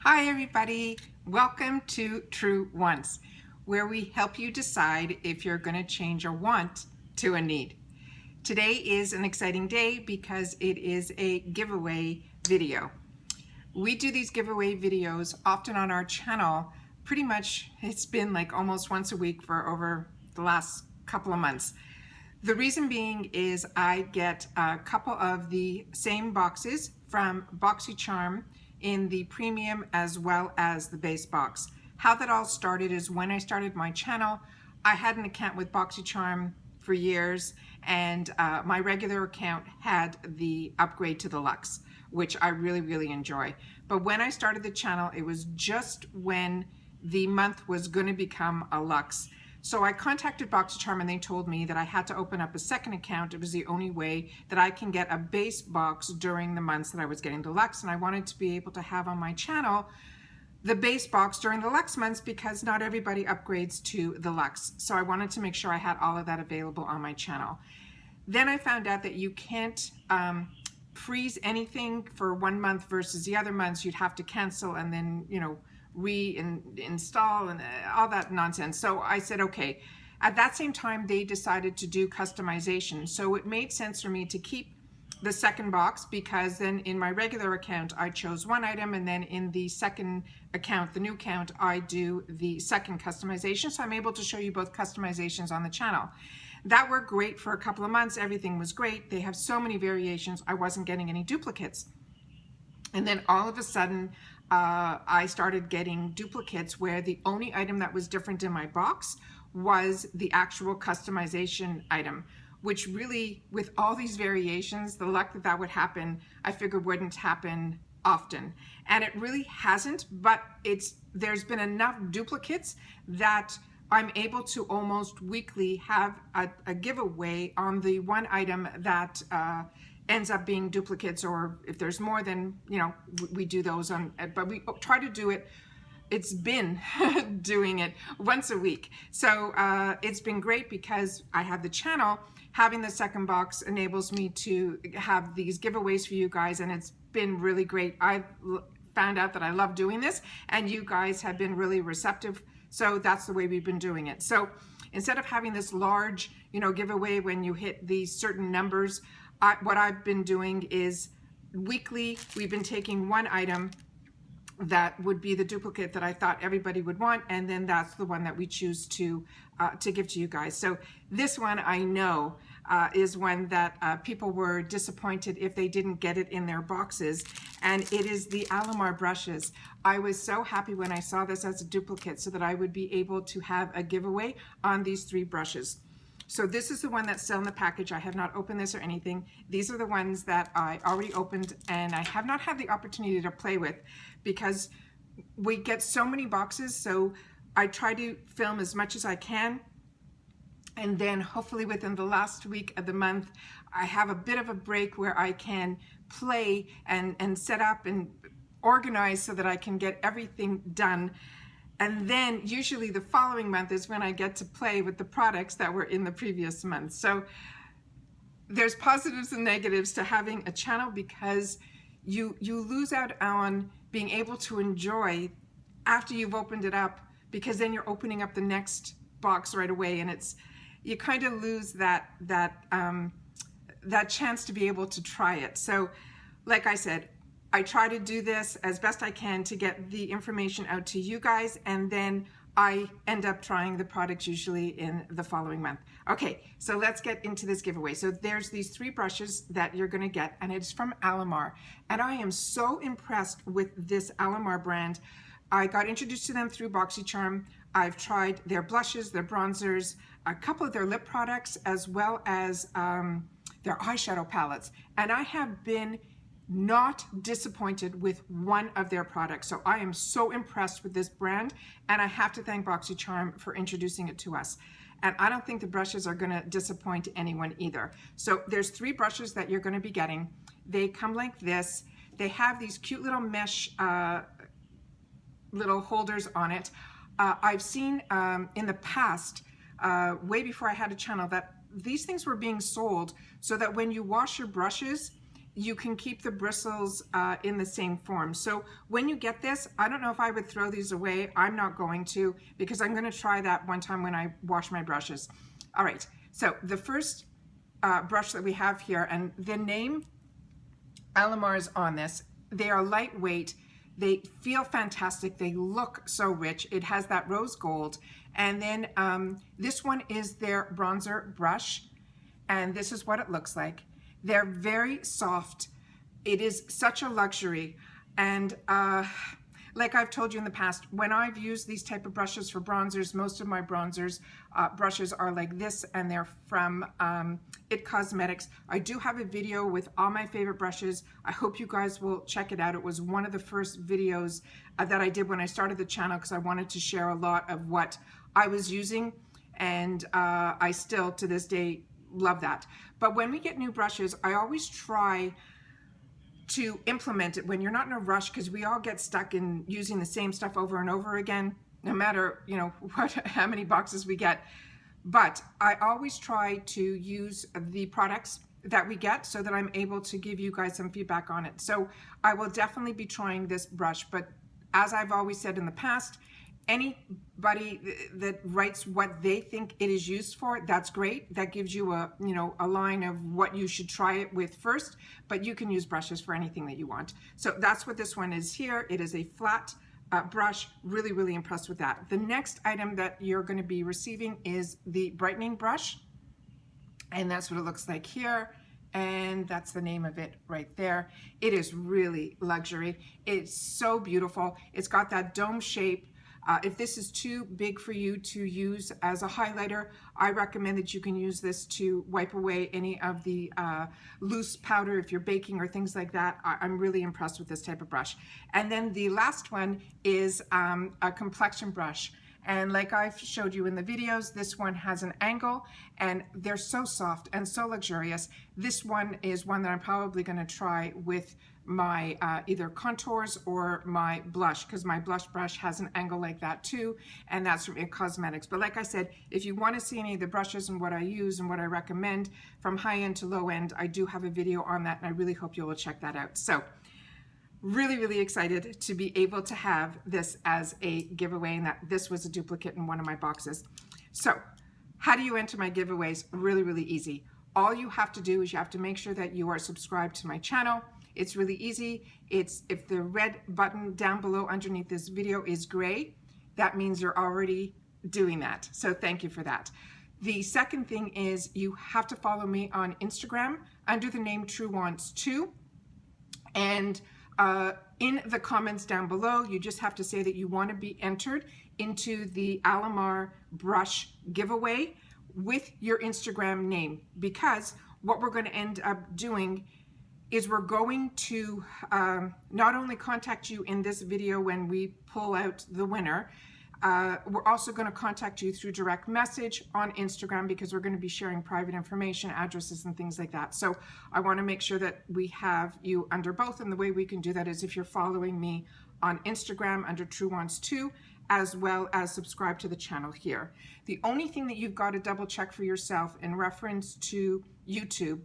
Hi everybody, welcome to True Wants, where we help you decide if you're going to change a want to a need. Today is an exciting day because it is a giveaway video. We do these giveaway videos often on our channel. Pretty much it's been like almost once a week for over the last couple of months. The reason being is I get a couple of the same boxes from Boxycharm in the premium as well as the base box. How that all started is when I started my channel, I had an account with Boxycharm for years, and my regular account had the upgrade to the Luxe, which I really enjoy. But when I started the channel, it was just when the month was going to become a Luxe. So I contacted Boxycharm and they told me that I had to open up a second account. It was the only way that I can get a base box during the months that I was getting the Luxe, and I wanted to be able to have on my channel the base box during the Luxe months because not everybody upgrades to the Luxe. So I wanted to make sure I had all of that available on my channel. Then I found out that you can't freeze anything for 1 month versus the other months. You'd have to cancel and then, reinstall and all that nonsense. So I said, okay. At that same time, they decided to do customization. So it made sense for me to keep the second box, because then in my regular account, I chose one item, and then in the second account, the new account, I do the second customization. So I'm able to show you both customizations on the channel. That worked great for a couple of months. Everything was great. They have so many variations. I wasn't getting any duplicates. And then all of a sudden, I started getting duplicates where the only item that was different in my box was the actual customization item, which really, with all these variations, the luck that that would happen, I figured wouldn't happen often. And it really hasn't, but there's been enough duplicates that I'm able to almost weekly have a giveaway on the one item that ends up being duplicates, or if there's more, then we do those on, but we try to do it. It's been doing it once a week. So it's been great because I have the channel. Having the second box enables me to have these giveaways for you guys, and it's been really great. I've found out that I love doing this, and you guys have been really receptive. So that's the way we've been doing it. So instead of having this large, giveaway when you hit these certain numbers, what I've been doing is weekly, we've been taking one item that would be the duplicate that I thought everybody would want, and then that's the one that we choose to give to you guys. So this one I know is one that people were disappointed if they didn't get it in their boxes, and it is the Alamar brushes. I was so happy when I saw this as a duplicate so that I would be able to have a giveaway on these 3 brushes. So this is the one that's still in the package. I have not opened this or anything. These are the ones that I already opened and I have not had the opportunity to play with because we get so many boxes. So I try to film as much as I can. And then hopefully within the last week of the month, I have a bit of a break where I can play and set up and organize so that I can get everything done. And then usually the following month is when I get to play with the products that were in the previous month. So there's positives and negatives to having a channel because you lose out on being able to enjoy after you've opened it up, because then you're opening up the next box right away, and you kind of lose that chance to be able to try it. So like I said, I try to do this as best I can to get the information out to you guys, and then I end up trying the products usually in the following month. Okay, so let's get into this giveaway. So there's these 3 brushes that you're gonna get, and it's from Alamar. And I am so impressed with this Alamar brand. I got introduced to them through Boxycharm. I've tried their blushes, their bronzers, a couple of their lip products, as well as their eyeshadow palettes. And I have been not disappointed with one of their products. So I am so impressed with this brand, and I have to thank Boxycharm for introducing it to us. And I don't think the brushes are gonna disappoint anyone either. So there's 3 brushes that you're gonna be getting. They come like this. They have these cute little mesh little holders on it. I've seen in the past, way before I had a channel, that these things were being sold so that when you wash your brushes, you can keep the bristles in the same form. So when you get this, I don't know if I would throw these away. I'm not going to, because I'm going to try that one time when I wash my brushes. All right, so the first brush that we have here, and the name Alamar is on this. They are lightweight. They feel fantastic. They look so rich. It has that rose gold. And then this one is their bronzer brush. And this is what it looks like. They're very soft. It is such a luxury. And like I've told you in the past, when I've used these type of brushes for bronzers, most of my bronzers brushes are like this, and they're from IT Cosmetics. I do have a video with all my favorite brushes. I hope you guys will check it out. It was one of the first videos that I did when I started the channel, because I wanted to share a lot of what I was using, and I still to this day love that. But when we get new brushes, I always try to implement it when you're not in a rush, because we all get stuck in using the same stuff over and over again, no matter, you know, how many boxes we get. But I always try to use the products that we get so that I'm able to give you guys some feedback on it. So I will definitely be trying this brush, but as I've always said in the past, anybody that writes what they think it is used for, that's great. That gives you a, you know, a line of what you should try it with first, but you can use brushes for anything that you want. So that's what this one is here. It is a flat brush. Really, really impressed with that. The next item that you're going to be receiving is the brightening brush, and that's what it looks like here. And that's the name of it right there. It is really luxury. It's so beautiful. It's got that dome shape. If this is too big for you to use as a highlighter, I recommend that you can use this to wipe away any of the loose powder if you're baking or things like that. I'm really impressed with this type of brush. And then the last one is a Complexion brush. And like I've showed you in the videos, this one has an angle, and they're so soft and so luxurious. This one is one that I'm probably going to try with my either contours or my blush, because my blush brush has an angle like that too, and that's from IT Cosmetics. But like I said, if you want to see any of the brushes and what I use and what I recommend from high end to low end, I do have a video on that, and I really hope you will check that out. So really, really excited to be able to have this as a giveaway, and that this was a duplicate in one of my boxes. So how do you enter my giveaways? Really, really easy. All you have to do is you have to make sure that you are subscribed to my channel. It's really easy. It's if the red button down below underneath this video is gray, that means you're already doing that. So thank you for that. The second thing is you have to follow me on Instagram under the name TrueWants2. And in the comments down below, you just have to say that you want to be entered into the Alamar brush giveaway with your Instagram name, because what we're going to end up doing is we're going to not only contact you in this video when we pull out the winner, we're also going to contact you through direct message on Instagram, because we're going to be sharing private information, addresses, and things like that. So I want to make sure that we have you under both, and the way we can do that is if you're following me on Instagram under TrueWants2, as well as subscribe to the channel here. The only thing that you've got to double check for yourself in reference to YouTube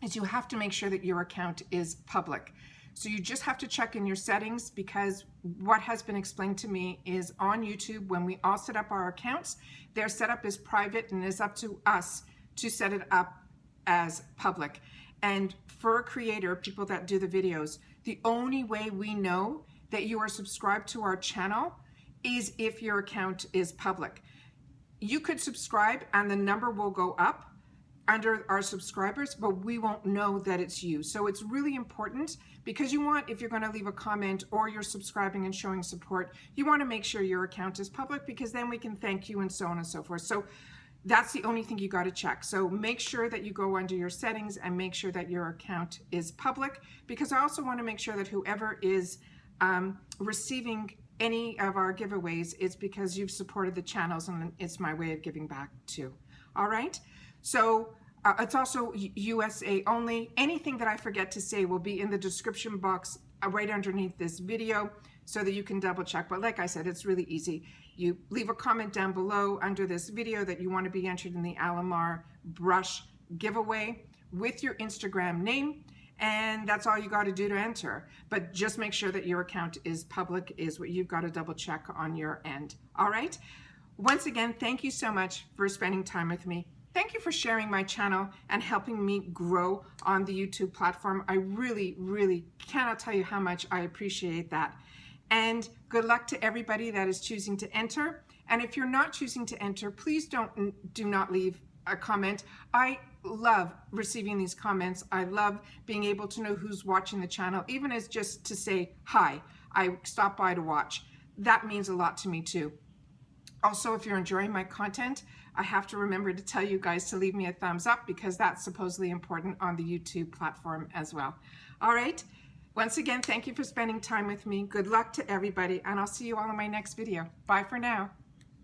is you have to make sure that your account is public. So you just have to check in your settings, because what has been explained to me is on YouTube, when we all set up our accounts, their setup is private, and it's up to us to set it up as public. And for a creator, people that do the videos, the only way we know that you are subscribed to our channel is if your account is public. You could subscribe and the number will go up under our subscribers, but we won't know that it's you. So it's really important, because you want, if you're going to leave a comment or you're subscribing and showing support, you want to make sure your account is public, because then we can thank you and so on and so forth. So that's the only thing you got to check. So make sure that you go under your settings and make sure that your account is public, because I also want to make sure that whoever is receiving any of our giveaways, it's because you've supported the channels, and it's my way of giving back too. All right. So it's also USA only. Anything that I forget to say will be in the description box right underneath this video, so that you can double check. But like I said, it's really easy. You leave a comment down below under this video that you want to be entered in the Alamar brush giveaway with your Instagram name, and that's all you got to do to enter. But just make sure that your account is public is what you've got to double check on your end. All right. Once again, thank you so much for spending time with me. Thank you for sharing my channel and helping me grow on the YouTube platform. I really, really cannot tell you how much I appreciate that. And good luck to everybody that is choosing to enter. And if you're not choosing to enter, please do not leave a comment. I love receiving these comments. I love being able to know who's watching the channel, even as just to say, hi, I stopped by to watch. That means a lot to me too. Also, if you're enjoying my content, I have to remember to tell you guys to leave me a thumbs up because that's supposedly important on the YouTube platform as well. All right. Once again, thank you for spending time with me. Good luck to everybody, and I'll see you all in my next video. Bye for now.